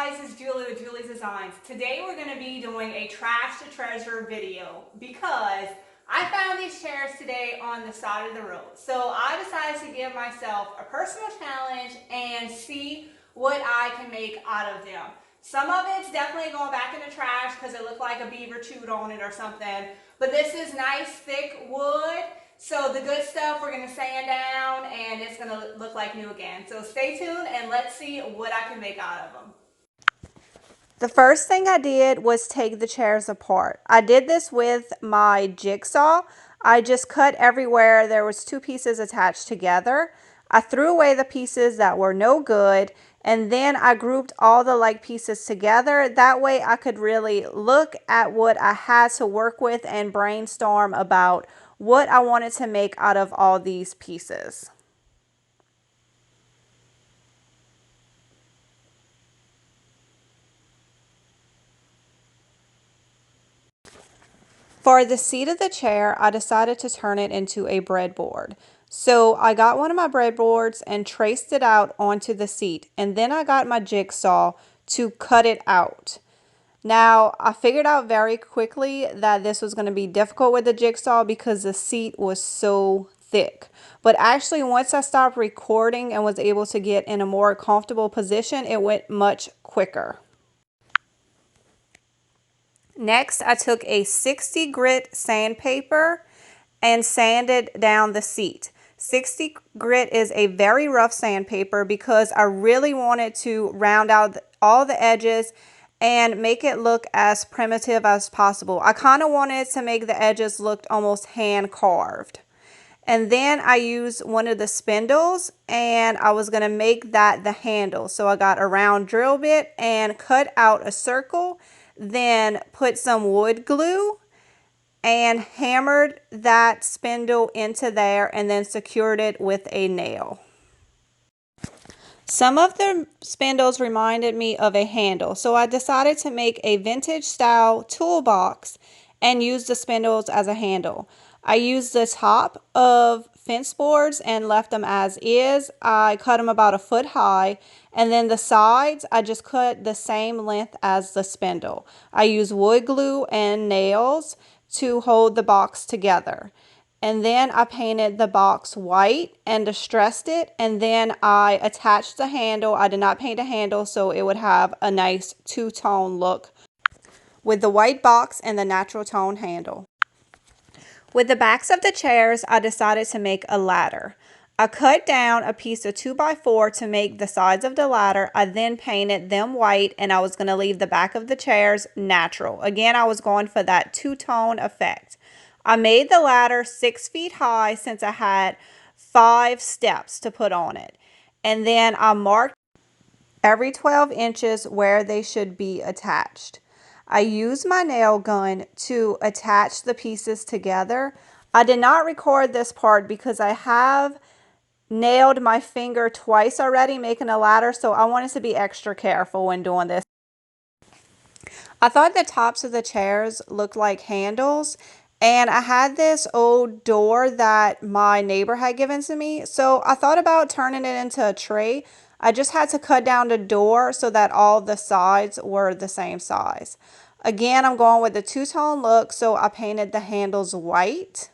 guys, it's Julie with Julie's Designs. Today we're going to be doing a trash to treasure video because I found these chairs today on the side of the road. So I decided to give myself a personal challenge and see what I can make out of them. Some of it's definitely going back in the trash because it looked like a beaver chewed on it or something. But this is nice thick wood. So the good stuff we're going to sand down and it's going to look like new again. So stay tuned and let's see what I can make out of them. The first thing I did was take the chairs apart. I did this with my jigsaw. I just cut everywhere. There was two pieces attached together. I threw away the pieces that were no good, and then I grouped all the like pieces together. That way I could really look at what I had to work with and brainstorm about what I wanted to make out of all these pieces. For the seat of the chair, I decided to turn it into a breadboard. So I got one of my breadboards and traced it out onto the seat. And then I got my jigsaw to cut it out. Now, I figured out very quickly that this was going to be difficult with the jigsaw because the seat was so thick. But actually, once I stopped recording and was able to get in a more comfortable position, it went much quicker. Next, I took a 60 grit sandpaper and sanded down the seat. 60 grit is a very rough sandpaper because I really wanted to round out all the edges and make it look as primitive as possible. I kind of wanted to make the edges look almost hand carved. And then I used one of the spindles and I was going to make that the handle. So I got a round drill bit and cut out a circle, then put some wood glue and hammered that spindle into there and then secured it with a nail. Some of the spindles reminded me of a handle, so I decided to make a vintage style toolbox and use the spindles as a handle. I used the top of fence boards and left them as is. I cut them about a foot high, and then the sides I just cut the same length as the spindle. I used wood glue and nails to hold the box together. And then I painted the box white and distressed it, and then I attached the handle. I did not paint the handle so it would have a nice two-tone look with the white box and the natural tone handle. With the backs of the chairs, I decided to make a ladder. I cut down a piece of 2x4 to make the sides of the ladder. I then painted them white and I was going to leave the back of the chairs natural. Again, I was going for that two-tone effect. I made the ladder 6 feet high since I had 5 steps to put on it. And then I marked every 12 inches where they should be attached. I used my nail gun to attach the pieces together. I did not record this part because I have nailed my finger twice already making a ladder, so I wanted to be extra careful when doing this. I thought the tops of the chairs looked like handles, and I had this old door that my neighbor had given to me, so I thought about turning it into a tray. I just had to cut down the door so that all the sides were the same size. Again, I'm going with the two-tone look, so I painted the handles white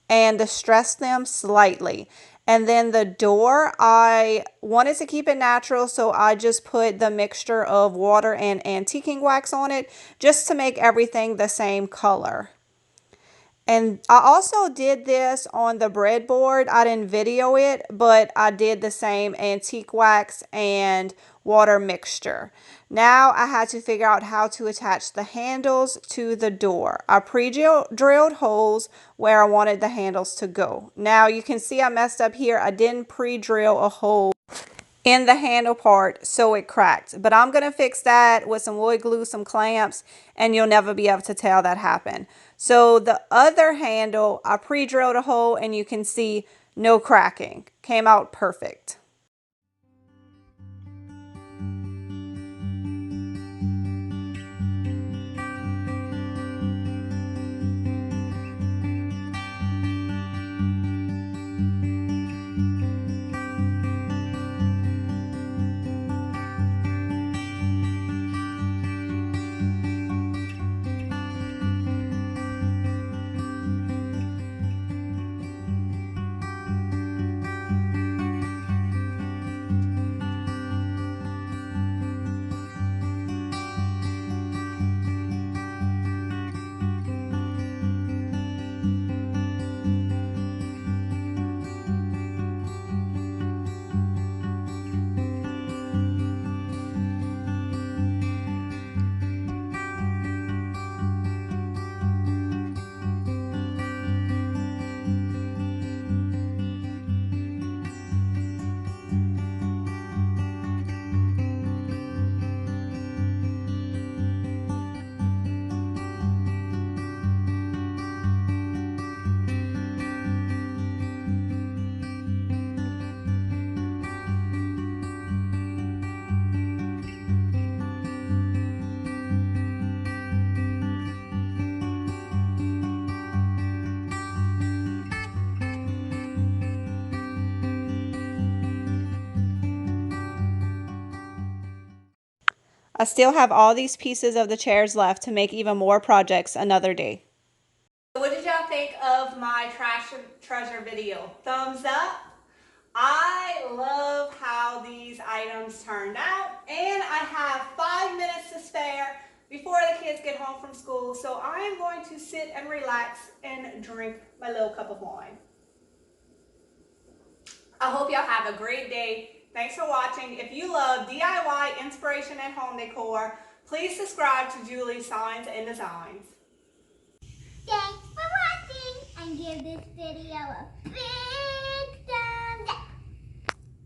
and distressed them slightly. And then the door, I wanted to keep it natural, so I just put the mixture of water and antiquing wax on it just to make everything the same color. And I also did this on the breadboard. I didn't video it, but I did the same antique wax and water mixture. Now I had to figure out how to attach the handles to the door. I pre-drilled holes where I wanted the handles to go. Now you can see I messed up here. I didn't pre-drill a hole in the handle part, so it cracked. But I'm going to fix that with some wood glue, some clamps, and you'll never be able to tell that happened. So the other handle, I pre-drilled a hole and you can see no cracking. Came out perfect. I still have all these pieces of the chairs left to make even more projects another day. What did y'all think of my trash treasure video? Thumbs up? I love how these items turned out, and I have 5 minutes to spare before the kids get home from school, so I'm going to sit and relax and drink my little cup of wine. I hope y'all have a great day. Thanks for watching. If you love DIY inspiration and home decor, please subscribe to Julie's Signs and Designs. Thanks for watching and give this video a big